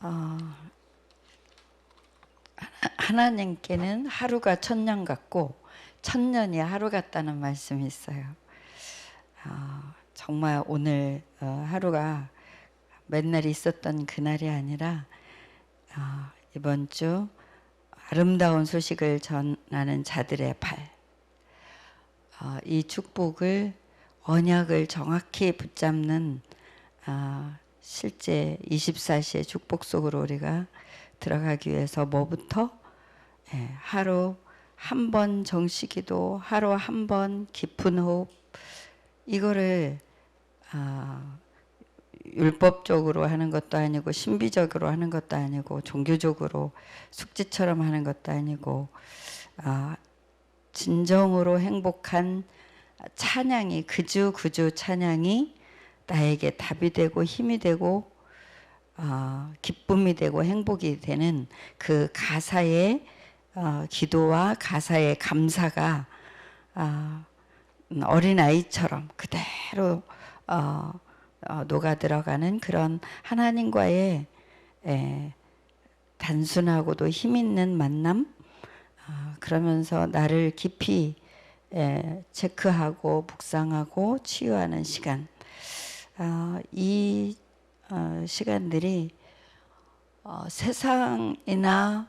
어, 하나님께는 하루가 천년 같고 천년이 하루 같다는 말씀이 있어요. 정말 오늘 하루가 맨날 있었던 그날이 아니라 이번 주 아름다운 소식을 전하는 자들의 발, 이 축복을 언약을 정확히 붙잡는 실제 24시의 축복 속으로 우리가 들어가기 위해서 뭐부터? 하루 한 번 정식기도, 하루 한 번 깊은 호흡, 이거를 율법적으로 하는 것도 아니고 신비적으로 하는 것도 아니고 종교적으로 숙제처럼 하는 것도 아니고 진정으로 행복한 찬양이 그주 찬양이 나에게 답이 되고 힘이 되고 기쁨이 되고 행복이 되는 그 가사의 기도와 가사의 감사가 어린아이처럼 그대로 녹아 들어가는 그런 하나님과의 단순하고도 힘 있는 만남, 그러면서 나를 깊이 체크하고 묵상하고 치유하는 시간, 이 시간들이 세상이나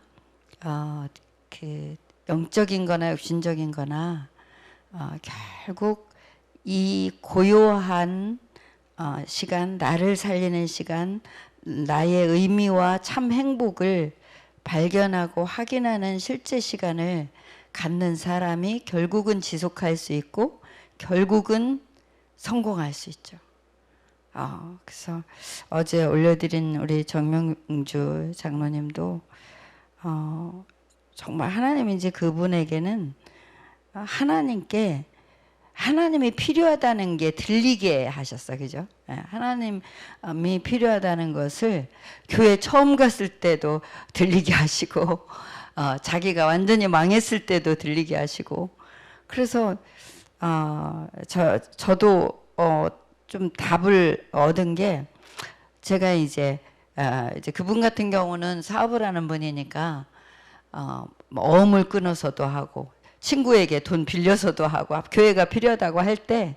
그 영적인 거나 육신적인 거나 결국 이 고요한 시간, 나를 살리는 시간, 나의 의미와 참 행복을 발견하고 확인하는 실제 시간을 갖는 사람이 결국은 지속할 수 있고 결국은 성공할 수 있죠. 그래서 어제 올려드린 우리 정명주 장로님도 정말 하나님인지 그분에게는 하나님이 필요하다는 게 들리게 하셨어, 그죠? 하나님이 필요하다는 것을 교회 처음 갔을 때도 들리게 하시고, 자기가 완전히 망했을 때도 들리게 하시고, 그래서 저도 좀 답을 얻은 게, 제가 이제 그분 같은 경우는 사업을 하는 분이니까 어음을 끊어서도 하고 친구에게 돈 빌려서도 하고 교회가 필요하다고 할 때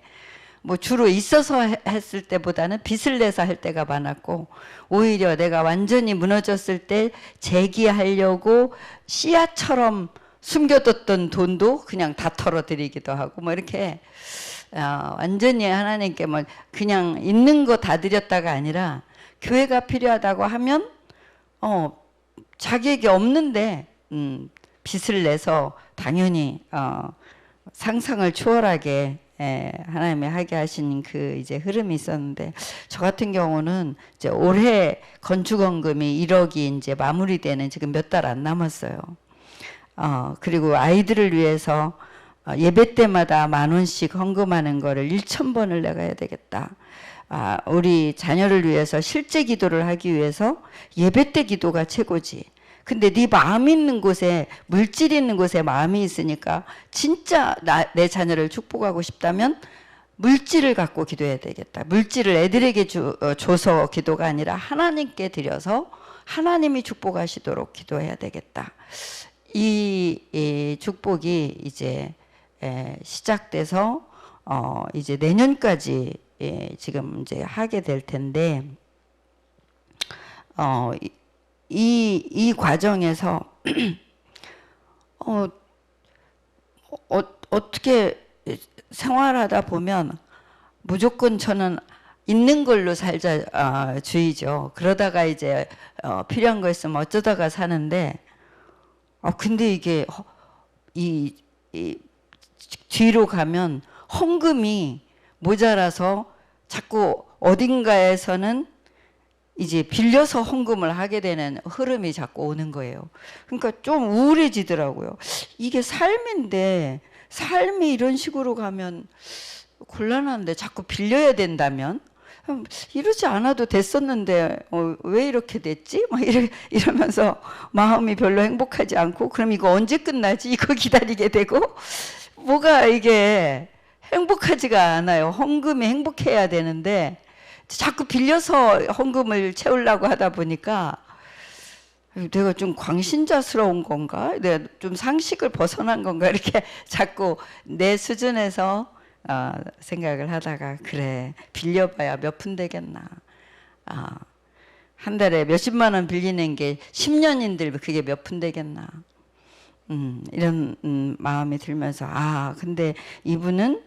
뭐 주로 있어서 했을 때보다는 빚을 내서 할 때가 많았고, 오히려 내가 완전히 무너졌을 때 재기하려고 씨앗처럼 숨겨뒀던 돈도 그냥 다 털어드리기도 하고 뭐 이렇게 완전히 하나님께 뭐 그냥 있는 거 다 드렸다가 아니라 교회가 필요하다고 하면 자기에게 없는데 빚을 내서 당연히 상상을 초월하게 하나님이 하게 하신 그 이제 흐름이 있었는데, 저 같은 경우는 이제 올해 건축원금이 1억이 이제 마무리되는 지금 몇 달 안 남았어요. 그리고 아이들을 위해서 예배 때마다 10,000원씩 헌금하는 거를 1,000번을 내가 해야 되겠다. 우리 자녀를 위해서 실제 기도를 하기 위해서 예배 때 기도가 최고지. 근데 네 마음 있는 곳에, 물질 있는 곳에 마음이 있으니까 진짜 내 자녀를 축복하고 싶다면 물질을 갖고 기도해야 되겠다. 물질을 애들에게 줘서 기도가 아니라 하나님께 드려서 하나님이 축복하시도록 기도해야 되겠다. 이 축복이 이제 시작돼서 이제 내년까지 지금 이제 하게 될 텐데, 이 과정에서 어떻게 생활하다 보면 무조건 저는 있는 걸로 살자 주의죠. 그러다가 이제 필요한 거 있으면 어쩌다가 사는데, 근데 이게 이 뒤로 가면 헌금이 모자라서 자꾸 어딘가에서는 이제 빌려서 헌금을 하게 되는 흐름이 자꾸 오는 거예요. 그러니까 좀 우울해지더라고요. 이게 삶인데, 삶이 이런 식으로 가면 곤란한데 자꾸 빌려야 된다면, 이러지 않아도 됐었는데 왜 이렇게 됐지? 막 이러면서 마음이 별로 행복하지 않고, 그럼 이거 언제 끝나지? 이거 기다리게 되고, 뭐가 이게 행복하지가 않아요. 헌금이 행복해야 되는데 자꾸 빌려서 헌금을 채우려고 하다 보니까 내가 좀 광신자스러운 건가? 내가 좀 상식을 벗어난 건가? 이렇게 자꾸 내 수준에서 생각을 하다가 그래 빌려봐야 몇 푼 되겠나. 한 달에 몇십만 원 빌리는 게 10년인들 그게 몇 푼 되겠나. 이런 마음이 들면서 근데 이분은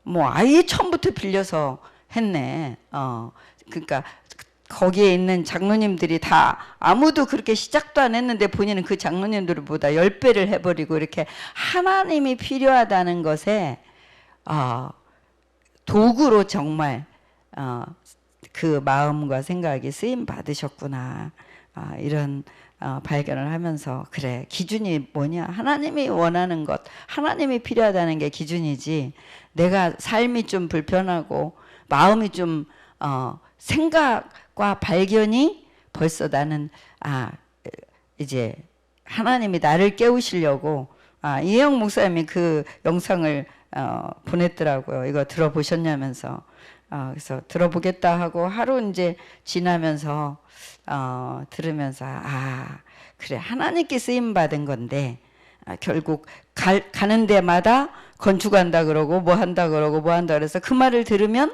뭐 아예 처음부터 빌려서 했네. 그러니까 거기에 있는 장로님들이 다 아무도 그렇게 시작도 안 했는데 본인은 그 장로님들보다 10배를 해버리고 이렇게 하나님이 필요하다는 것에 도구로 정말 그 마음과 생각이 쓰임 받으셨구나. 이런 발견을 하면서 그래 기준이 뭐냐, 하나님이 원하는 것, 하나님이 필요하다는 게 기준이지 내가 삶이 좀 불편하고 마음이 좀 생각과 발견이 벌써 나는 이제 하나님이 나를 깨우시려고 이혜영 목사님이 그 영상을 보냈더라고요. 이거 들어보셨냐면서. 그래서 들어보겠다 하고 하루 이제 지나면서 들으면서 그래 하나님께 쓰임 받은 건데 결국 가는 데마다 건축한다 그러고 뭐 한다 그러고 뭐 한다 그래서 그 말을 들으면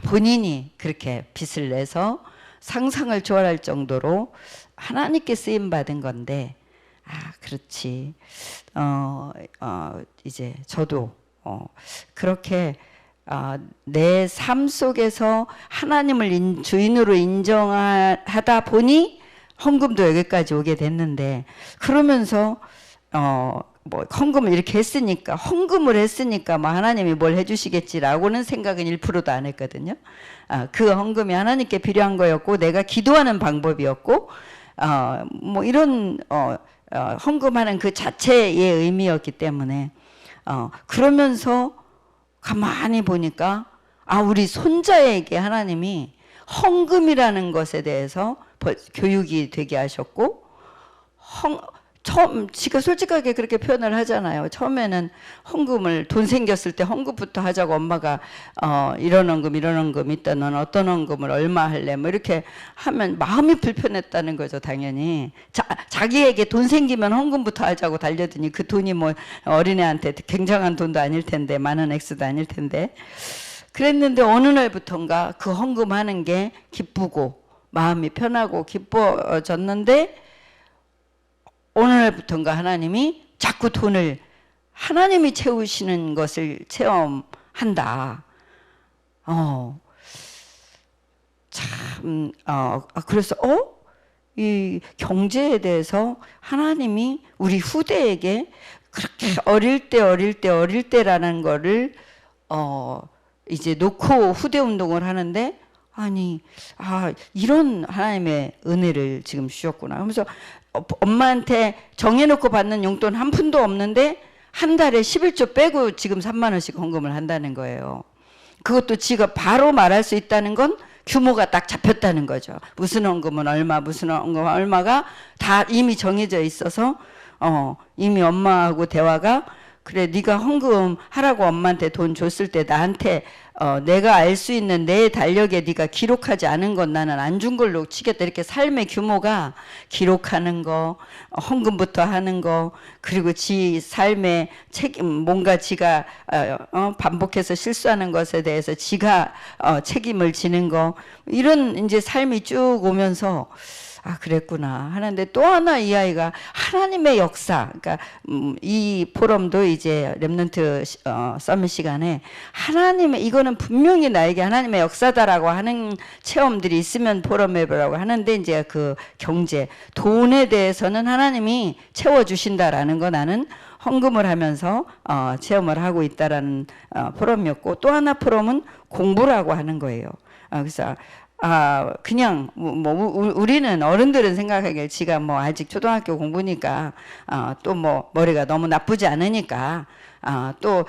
본인이 그렇게 빚을 내서 상상을 초월할 정도로 하나님께 쓰임 받은 건데 그렇지. 이제 저도 그렇게 내 삶 속에서 하나님을 주인으로 인정하다 보니 헌금도 여기까지 오게 됐는데, 그러면서 뭐 헌금을 이렇게 했으니까, 헌금을 했으니까 뭐 하나님이 뭘 해주시겠지라고는 생각은 1%도 안 했거든요. 그 헌금이 하나님께 필요한 거였고 내가 기도하는 방법이었고 뭐 이런 헌금하는 그 자체의 의미였기 때문에 그러면서 가만히 보니까 우리 손자에게 하나님이 헌금이라는 것에 대해서 교육이 되게 하셨고, 처음 지가 솔직하게 그렇게 표현을 하잖아요. 처음에는 헌금을 돈 생겼을 때 헌금부터 하자고 엄마가 이런 헌금 있다, 넌 어떤 헌금을 얼마 할래 뭐 이렇게 하면 마음이 불편했다는 거죠. 당연히 자기에게 돈 생기면 헌금부터 하자고 달려드니 그 돈이 뭐 어린애한테 굉장한 돈도 아닐 텐데, 많은 액수도 아닐 텐데, 그랬는데 어느 날부턴가 그 헌금하는 게 기쁘고 마음이 편하고 기뻐졌는데, 어느 날부턴가 하나님이 자꾸 돈을 하나님이 채우시는 것을 체험한다. 그래서 이 경제에 대해서 하나님이 우리 후대에게 그렇게 어릴 때라는 거를 이제 놓고 후대 운동을 하는데, 이런 하나님의 은혜를 지금 주셨구나 하면서 엄마한테 정해놓고 받는 용돈 한 푼도 없는데 한 달에 11조 빼고 지금 3만 원씩 헌금을 한다는 거예요. 그것도 지가 바로 말할 수 있다는 건 규모가 딱 잡혔다는 거죠. 무슨 헌금은 얼마, 무슨 헌금은 얼마가 다 이미 정해져 있어서 이미 엄마하고 대화가, 그래 네가 헌금 하라고 엄마한테 돈 줬을 때 나한테 내가 알 수 있는 내 달력에 네가 기록하지 않은 건 나는 안 준 걸로 치겠다. 이렇게 삶의 규모가 기록하는 거, 헌금부터 하는 거, 그리고 지 삶의 책임, 뭔가 지가 반복해서 실수하는 것에 대해서 지가 책임을 지는 거, 이런 이제 삶이 쭉 오면서 그랬구나 하는데, 또 하나 이 아이가 하나님의 역사, 그러니까 이 포럼도 이제 렘넌트 서밋 시간에 하나님의, 이거는 분명히 나에게 하나님의 역사다라고 하는 체험들이 있으면 포럼 해보라고 하는데, 이제 그 경제, 돈에 대해서는 하나님이 채워주신다라는 거 나는 헌금을 하면서 체험을 하고 있다라는 포럼이었고, 또 하나 포럼은 공부라고 하는 거예요. 그래서 그냥 우리는 어른들은 생각하기에 지가 뭐 아직 초등학교 공부니까 또 뭐 머리가 너무 나쁘지 않으니까 또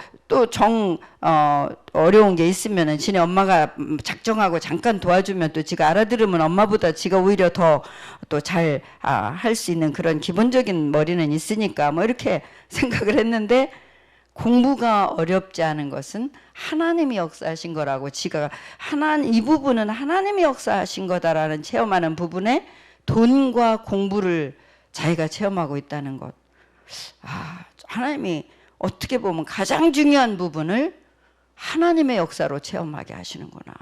어려운 게 있으면은 지네 엄마가 작정하고 잠깐 도와주면 또 지가 알아들으면 엄마보다 지가 오히려 더 또 잘 할 수 있는 그런 기본적인 머리는 있으니까 뭐 이렇게 생각을 했는데, 공부가 어렵지 않은 것은 하나님이 역사하신 거라고, 지가 이 부분은 하나님이 역사하신 거다라는 체험하는 부분에 돈과 공부를 자기가 체험하고 있다는 것. 하나님이 어떻게 보면 가장 중요한 부분을 하나님의 역사로 체험하게 하시는구나.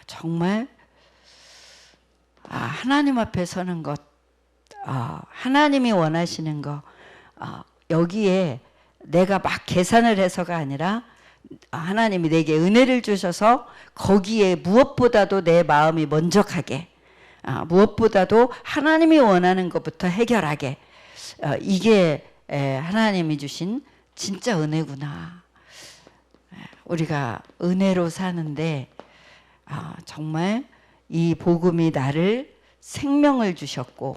정말 하나님 앞에 서는 것, 하나님이 원하시는 것, 여기에 내가 막 계산을 해서가 아니라 하나님이 내게 은혜를 주셔서 거기에 무엇보다도 내 마음이 먼저 가게, 무엇보다도 하나님이 원하는 것부터 해결하게, 이게 하나님이 주신 진짜 은혜구나. 우리가 은혜로 사는데 정말 이 복음이 나를 생명을 주셨고,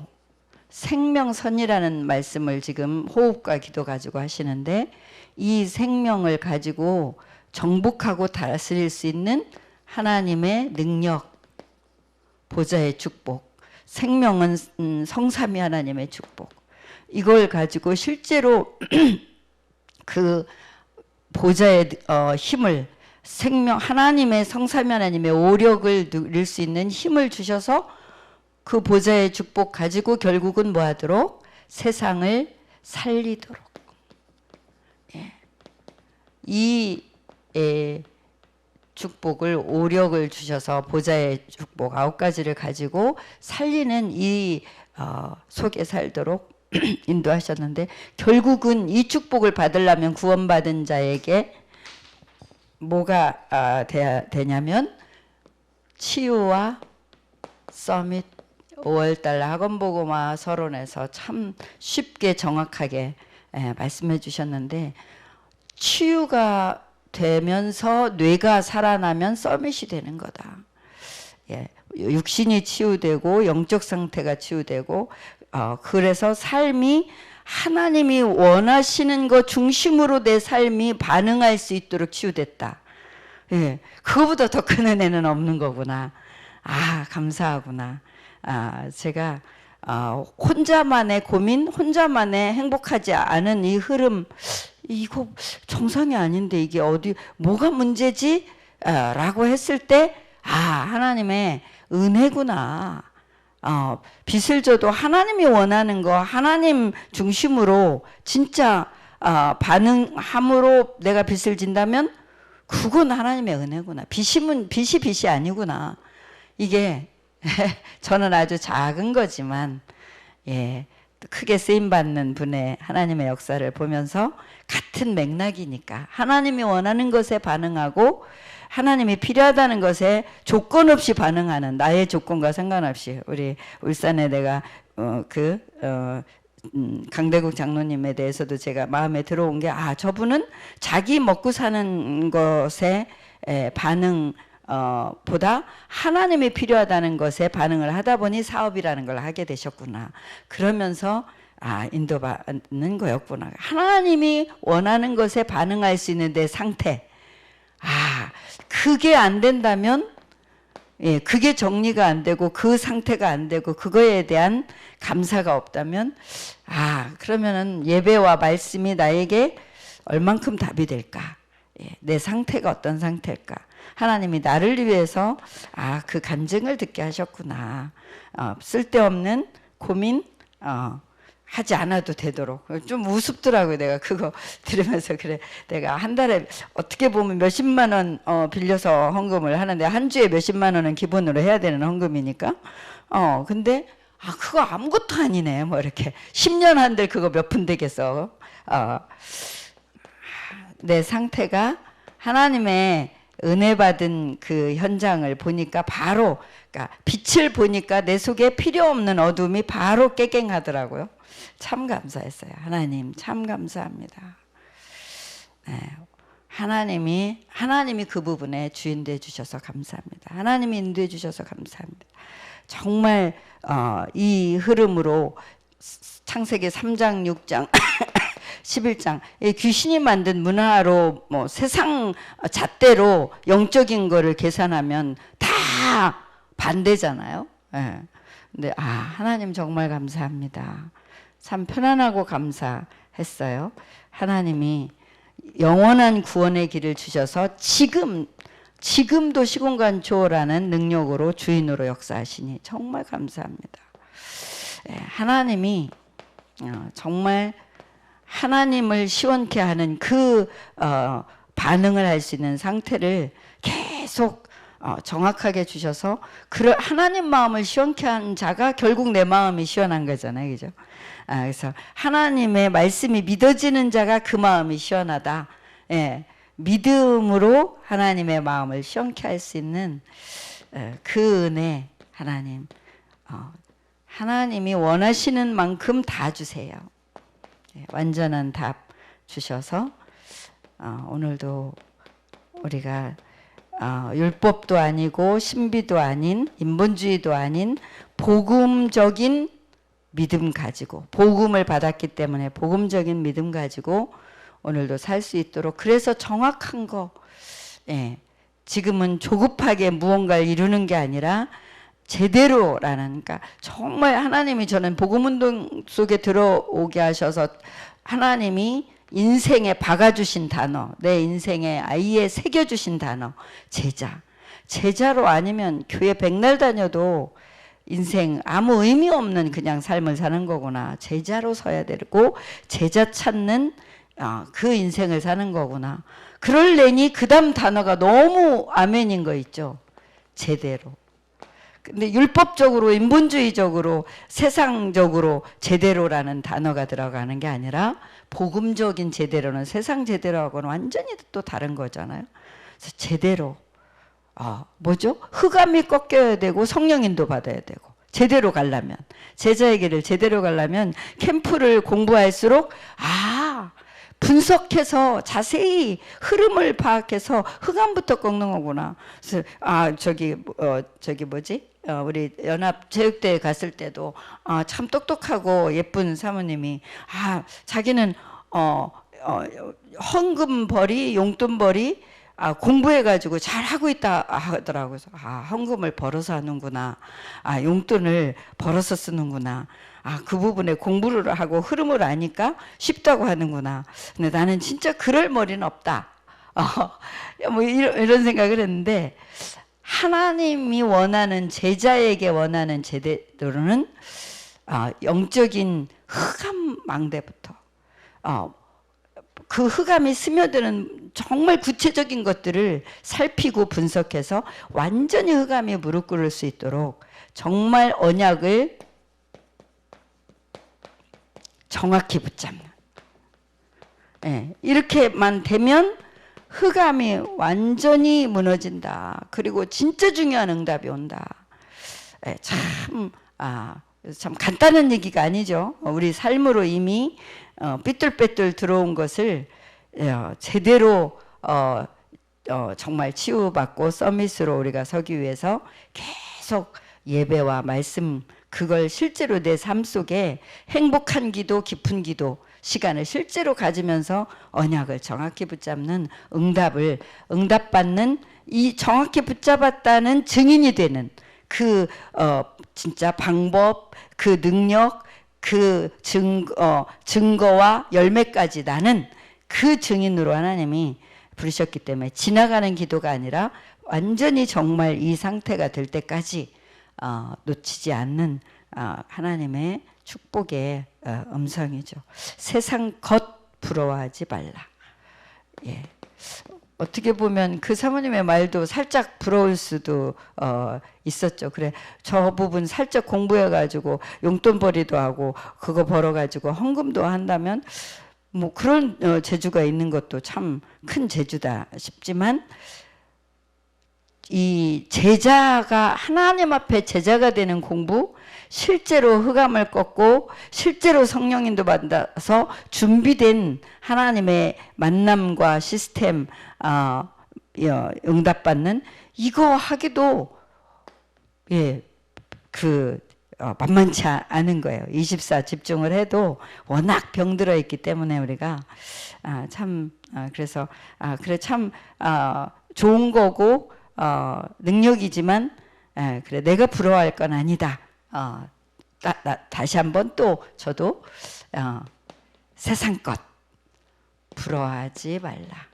생명선이라는 말씀을 지금 호흡과 기도 가지고 하시는데, 이 생명을 가지고 정복하고 다스릴 수 있는 하나님의 능력, 보좌의 축복, 생명은 성삼위 하나님의 축복, 이걸 가지고 실제로 그 보좌의 힘을, 생명, 하나님의 성삼위 하나님의 오력을 누릴 수 있는 힘을 주셔서 그 보좌의 축복 가지고 결국은 뭐 하도록? 세상을 살리도록. 이 축복을, 오력을 주셔서 보좌의 축복 9가지를 가지고 살리는 이 속에 살도록 인도하셨는데, 결국은 이 축복을 받으려면 구원받은 자에게 뭐가 되냐면 치유와 서밋, 5월달 학원보고마 서론에서 참 쉽게 정확하게 말씀해 주셨는데, 치유가 되면서 뇌가 살아나면 서밋이 되는 거다. 육신이 치유되고 영적 상태가 치유되고, 그래서 삶이 하나님이 원하시는 것 중심으로 내 삶이 반응할 수 있도록 치유됐다. 그거보다 더 큰 은혜는 없는 거구나. 감사하구나. 제가 혼자만의 고민, 혼자만의 행복하지 않은 이 흐름, 이거 정상이 아닌데 이게 뭐가 문제지? 라고 했을 때, 하나님의 은혜구나. 빚을 져도 하나님이 원하는 거, 하나님 중심으로 진짜 반응함으로 내가 빚을 진다면 그건 하나님의 은혜구나. 빚이 아니구나. 이게 저는 아주 작은 거지만 크게 쓰임받는 분의 하나님의 역사를 보면서 같은 맥락이니까 하나님이 원하는 것에 반응하고 하나님이 필요하다는 것에 조건 없이 반응하는, 나의 조건과 상관없이. 우리 울산에 내가 강대국 장로님에 대해서도 제가 마음에 들어온 게, 저분은 자기 먹고 사는 것에 반응 보다 하나님이 필요하다는 것에 반응을 하다 보니 사업이라는 걸 하게 되셨구나. 그러면서 인도받는 거였구나. 하나님이 원하는 것에 반응할 수 있는 내 상태, 그게 안 된다면, 그게 정리가 안 되고 그 상태가 안 되고 그거에 대한 감사가 없다면, 그러면은 예배와 말씀이 나에게 얼만큼 답이 될까? 내 상태가 어떤 상태일까? 하나님이 나를 위해서 그 간증을 듣게 하셨구나. 쓸데없는 고민 하지 않아도 되도록. 좀 우습더라고요. 내가 그거 들으면서. 그래, 내가 한 달에 어떻게 보면 몇십만 원 빌려서 헌금을 하는데, 한 주에 몇십만 원은 기본으로 해야 되는 헌금이니까. 근데 그거 아무것도 아니네. 뭐 이렇게 10년 한들 그거 몇 푼 되겠어. 내 상태가 하나님의 은혜 받은 그 현장을 보니까 바로, 그러니까 빛을 보니까 내 속에 필요 없는 어둠이 바로 깨갱하더라고요. 참 감사했어요. 하나님 참 감사합니다. 하나님이 그 부분에 주인 돼 주셔서 감사합니다. 하나님이 인도해 주셔서 감사합니다. 정말 이 흐름으로 창세기 3장, 6장, 11장, 귀신이 만든 문화로 뭐 세상 잣대로 영적인 거를 계산하면 다 반대잖아요. 근데 하나님 정말 감사합니다. 참 편안하고 감사했어요. 하나님이 영원한 구원의 길을 주셔서 지금 지금도 시공간 초월하는 능력으로 주인으로 역사하시니 정말 감사합니다. 하나님이 정말 하나님을 시원케 하는 그 반응을 할 수 있는 상태를 계속 정확하게 주셔서 하나님 마음을 시원케 한 자가 결국 내 마음이 시원한 거잖아요. 그죠? 그래서 하나님의 말씀이 믿어지는 자가 그 마음이 시원하다. 예, 믿음으로 하나님의 마음을 시원케 할 수 있는 그 은혜 하나님 하나님이 원하시는 만큼 다 주세요. 예, 완전한 답 주셔서 오늘도 우리가 율법도 아니고 신비도 아닌 인본주의도 아닌 복음적인 믿음 가지고 복음을 받았기 때문에 복음적인 믿음 가지고 오늘도 살 수 있도록 그래서 정확한 거 예, 지금은 조급하게 무언가를 이루는 게 아니라 제대로라는 그러니까 정말 하나님이 저는 복음운동 속에 들어오게 하셔서 하나님이 인생에 박아주신 단어 내 인생에 아예 새겨주신 단어 제자로 아니면 교회 백날 다녀도 인생 아무 의미 없는 그냥 삶을 사는 거구나. 제자로 서야 되고 제자 찾는 그 인생을 사는 거구나. 그럴래니 그 다음 단어가 너무 아멘인 거 있죠. 제대로. 근데 율법적으로 인본주의적으로 세상적으로 제대로라는 단어가 들어가는 게 아니라 복음적인 제대로는 세상 제대로하고는 완전히 또 다른 거잖아요. 그래서 제대로 뭐죠? 흑암이 꺾여야 되고 성령인도 받아야 되고 제대로 가려면 제자의 길을 제대로 가려면 캠프를 공부할수록 분석해서 자세히 흐름을 파악해서 흑암부터 꺾는 거구나. 그래서 저기 뭐지? 우리 연합체육대회 갔을 때도 참 똑똑하고 예쁜 사모님이 자기는 헌금벌이 용돈벌이 공부해가지고 잘하고 있다 하더라고요. 헌금을 벌어서 하는구나. 용돈을 벌어서 쓰는구나. 그 부분에 공부를 하고 흐름을 아니까 쉽다고 하는구나. 근데 나는 진짜 그럴 머리는 없다. 뭐 이런 생각을 했는데 하나님이 원하는 제자에게 원하는 제대로는 영적인 흑암 망대부터 그 흑암이 스며드는 정말 구체적인 것들을 살피고 분석해서 완전히 흑암이 무릎 꿇을 수 있도록 정말 언약을 정확히 붙잡는 이렇게만 되면 흑암이 완전히 무너진다. 그리고 진짜 중요한 응답이 온다. 참 간단한 얘기가 아니죠. 우리 삶으로 이미 삐뚤빼뚤 들어온 것을 제대로 정말 치유받고 서밋으로 우리가 서기 위해서 계속 예배와 말씀 그걸 실제로 내 삶 속에 행복한 기도, 깊은 기도 시간을 실제로 가지면서 언약을 정확히 붙잡는 응답받는 이 정확히 붙잡았다는 증인이 되는 그 진짜 방법, 그 능력, 그 증거와 열매까지 나는 그 증인으로 하나님이 부르셨기 때문에 지나가는 기도가 아니라 완전히 정말 이 상태가 될 때까지 놓치지 않는 하나님의 축복의 음성이죠. 세상 것 부러워하지 말라. 예. 어떻게 보면 그 사모님의 말도 살짝 부러울 수도 있었죠. 그래, 저 부분 살짝 공부해가지고 용돈벌이도 하고 그거 벌어가지고 헌금도 한다면 뭐 그런 재주가 있는 것도 참 큰 재주다 싶지만 이 제자가 하나님 앞에 제자가 되는 공부 실제로 흑암을 꺾고 실제로 성령인도 받아서 준비된 하나님의 만남과 시스템 응답받는 이거 하기도 만만치 않은 거예요. 24 집중을 해도 워낙 병들어 있기 때문에 우리가 그래서 그래 참 좋은 거고 능력이지만 그래 내가 부러워할 건 아니다. 다시 한번 또 저도 세상 것 부러워하지 말라.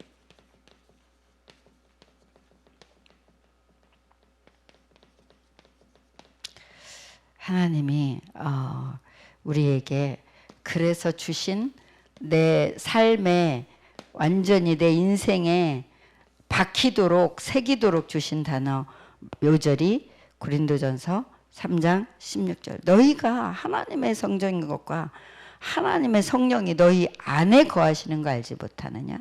하나님이 우리에게 그래서 주신 내 삶에 완전히 내 인생에 박히도록 새기도록 주신 단어 요절이 고린도전서 3장 16절. 너희가 하나님의 성전인 것과 하나님의 성령이 너희 안에 거하시는 거 알지 못하느냐?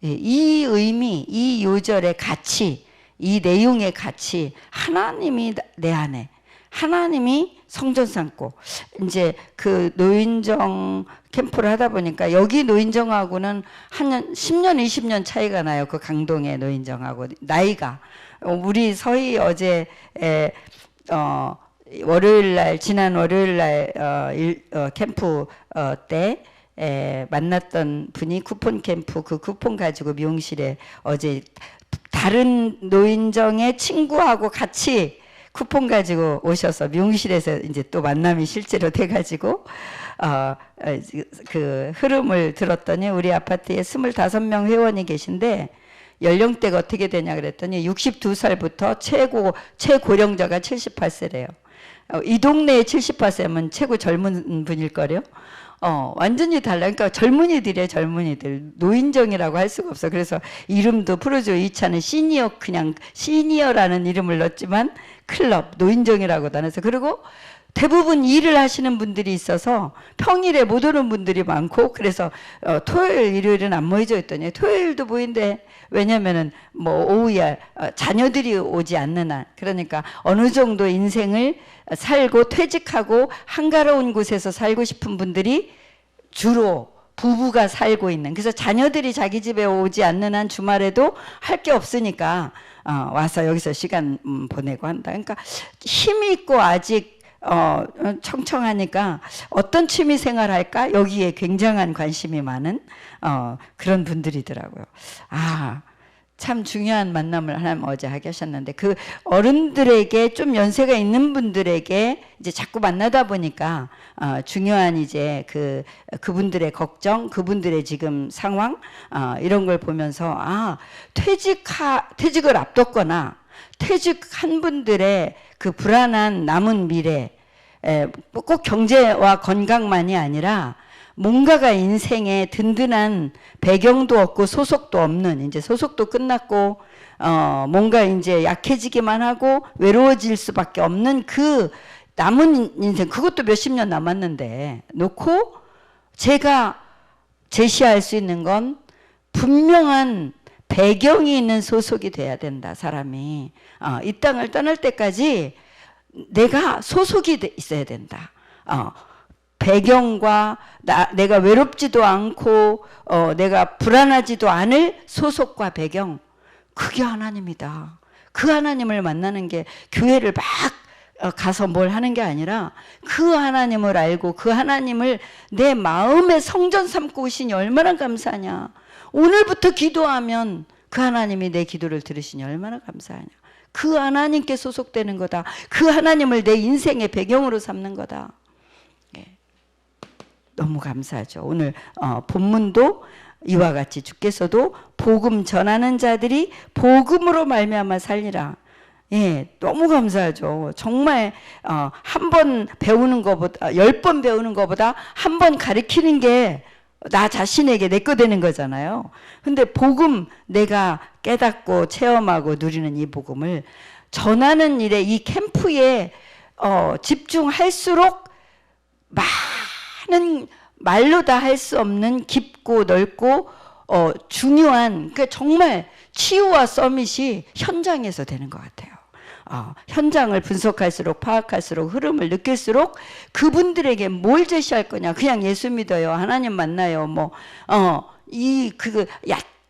이 의미, 이 요절의 가치, 이 내용의 가치, 하나님이 내 안에, 하나님이 성전 삼고, 이제 그 노인정 캠프를 하다 보니까 여기 노인정하고는 한 10년, 20년 차이가 나요. 그 강동의 노인정하고 나이가. 우리 서희 어제 월요일날, 지난 월요일날 캠프 때 만났던 분이 쿠폰 캠프, 그 쿠폰 가지고 미용실에 어제 다른 노인정의 친구하고 같이 쿠폰 가지고 오셔서 미용실에서 이제 또 만남이 실제로 돼가지고 그 흐름을 들었더니 우리 아파트에 25명 회원이 계신데 연령대가 어떻게 되냐 그랬더니 62살부터 최고령자가 78세래요. 이 동네에 78세면 최고 젊은 분일걸요. 완전히 달라. 그러니까 젊은이들이에요, 젊은이들. 노인정이라고 할 수가 없어. 그래서 이름도 프로조 2차는 시니어, 그냥 시니어라는 이름을 넣었지만 클럽, 노인정이라고도 안 해서. 그리고 대부분 일을 하시는 분들이 있어서 평일에 못 오는 분들이 많고, 그래서 토요일, 일요일은 안 모이죠 했더니 토요일도 모인대. 왜냐면은 뭐 오후에 자녀들이 오지 않는 한, 그러니까 어느 정도 인생을 살고 퇴직하고 한가로운 곳에서 살고 싶은 분들이 주로 부부가 살고 있는, 그래서 자녀들이 자기 집에 오지 않는 한 주말에도 할 게 없으니까 와서 여기서 시간 보내고 한다. 그러니까 힘이 있고 아직 청청하니까 어떤 취미 생활 할까? 여기에 굉장한 관심이 많은 그런 분들이더라고요. 참 중요한 만남을 하나님 어제 하게 하셨는데, 그 어른들에게 좀 연세가 있는 분들에게 이제 자꾸 만나다 보니까 중요한 이제 그분들의 걱정, 그분들의 지금 상황 이런 걸 보면서 퇴직을 앞뒀거나 퇴직한 분들의 그 불안한 남은 미래, 꼭 경제와 건강만이 아니라 뭔가가 인생에 든든한 배경도 없고 소속도 없는, 이제 소속도 끝났고 뭔가 이제 약해지기만 하고 외로워질 수밖에 없는 그 남은 인생, 그것도 몇십 년 남았는데 놓고 제가 제시할 수 있는 건 분명한 배경이 있는 소속이 돼야 된다. 사람이 이 땅을 떠날 때까지 내가 소속이 있어야 된다. 배경과 내가 외롭지도 않고 내가 불안하지도 않을 소속과 배경, 그게 하나님이다. 그 하나님을 만나는 게 교회를 막 가서 뭘 하는 게 아니라 그 하나님을 알고 그 하나님을 내 마음의 성전 삼고 오시니 얼마나 감사하냐. 오늘부터 기도하면 그 하나님이 내 기도를 들으시니 얼마나 감사하냐. 그 하나님께 소속되는 거다. 그 하나님을 내 인생의 배경으로 삼는 거다. 너무 감사하죠. 오늘 본문도 이와 같이 주께서도 복음 전하는 자들이 복음으로 말미암아 살리라. 너무 감사하죠. 정말 한 번 배우는 것보다 10번 배우는 것보다 한 번 가르치는 게 나 자신에게 내 거 되는 거잖아요. 근데 복음, 내가 깨닫고 체험하고 누리는 이 복음을 전하는 일에, 이 캠프에 집중할수록 많은 말로 다 할 수 없는 깊고 넓고 중요한, 그러니까 정말 치유와 서밋이 현장에서 되는 것 같아요. 현장을 분석할수록, 파악할수록, 흐름을 느낄수록 그분들에게 뭘 제시할 거냐. 그냥 예수 믿어요, 하나님 만나요,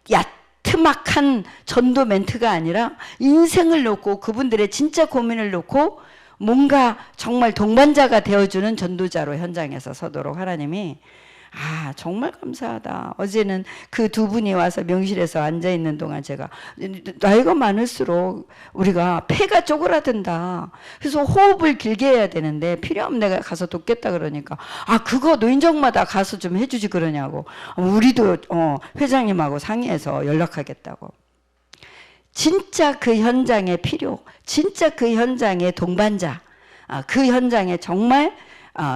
야트막한 전도 멘트가 아니라 인생을 놓고 그분들의 진짜 고민을 놓고 뭔가 정말 동반자가 되어주는 전도자로 현장에서 서도록 하나님이 정말 감사하다. 어제는 그 두 분이 와서 명실에서 앉아있는 동안 제가 나이가 많을수록 우리가 폐가 쪼그라든다. 그래서 호흡을 길게 해야 되는데 필요하면 내가 가서 돕겠다 그러니까 그거 노인정마다 가서 좀 해주지 그러냐고. 우리도 회장님하고 상의해서 연락하겠다고. 진짜 그 현장의 필요, 진짜 그 현장의 동반자, 그 현장에 정말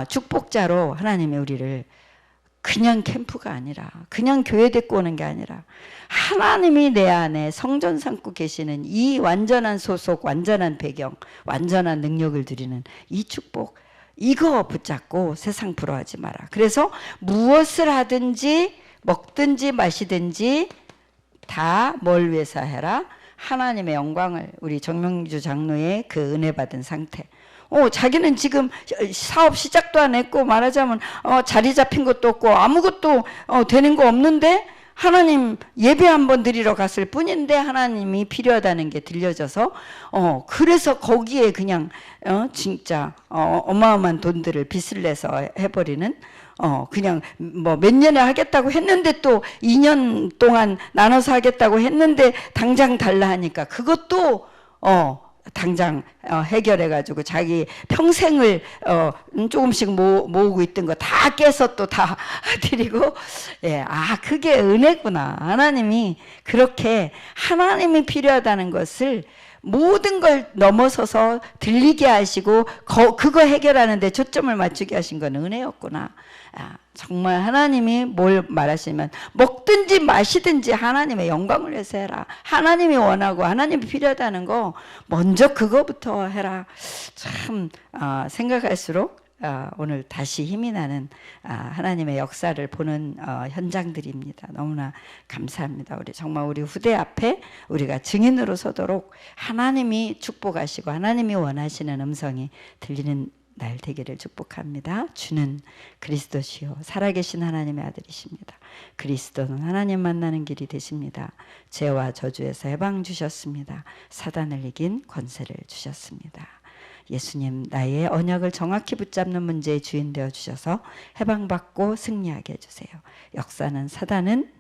축복자로 하나님이 우리를 그냥 캠프가 아니라 그냥 교회 데리고 오는 게 아니라 하나님이 내 안에 성전 삼고 계시는 이 완전한 소속, 완전한 배경, 완전한 능력을 드리는 이 축복, 이거 붙잡고 세상 부러워하지 마라. 그래서 무엇을 하든지 먹든지 마시든지 다 뭘 위해서 해라? 하나님의 영광을, 우리 정명주 장로의 그 은혜 받은 상태. 자기는 지금 사업 시작도 안 했고, 말하자면 자리 잡힌 것도 없고 아무것도 되는 거 없는데 하나님 예배 한번 드리러 갔을 뿐인데 하나님이 필요하다는 게 들려져서 그래서 거기에 그냥 진짜 어마어마한 돈들을 빚을 내서 해버리는, 그냥 뭐 몇 년에 하겠다고 했는데 또 2년 동안 나눠서 하겠다고 했는데 당장 달라 하니까 그것도 당장 해결해가지고 자기 평생을 조금씩 모으고 있던 거 다 깨서 또 다 드리고, 예, 그게 은혜구나. 하나님이 그렇게 하나님이 필요하다는 것을 모든 걸 넘어서서 들리게 하시고 그거 해결하는 데 초점을 맞추게 하신 건 은혜였구나. 정말 하나님이 뭘 말하시면 먹든지 마시든지 하나님의 영광을 위해서 해라. 하나님이 원하고 하나님이 필요하다는 거 먼저 그거부터 해라. 참 생각할수록 오늘 다시 힘이 나는 하나님의 역사를 보는 현장들입니다. 너무나 감사합니다. 정말 우리 후대 앞에 우리가 증인으로 서도록 하나님이 축복하시고 하나님이 원하시는 음성이 들리는 날 되기를 축복합니다. 주는 그리스도시요 살아계신 하나님의 아들이십니다. 그리스도는 하나님 만나는 길이 되십니다. 죄와 저주에서 해방 주셨습니다. 사단을 이긴 권세를 주셨습니다. 예수님, 나의 언약을 정확히 붙잡는 문제의 주인 되어 주셔서 해방받고 승리하게 해주세요. 역사는 사단은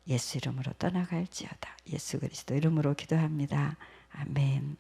예수 이름으로 떠나갈지어다. 예수 그리스도 이름으로 기도합니다. 아멘.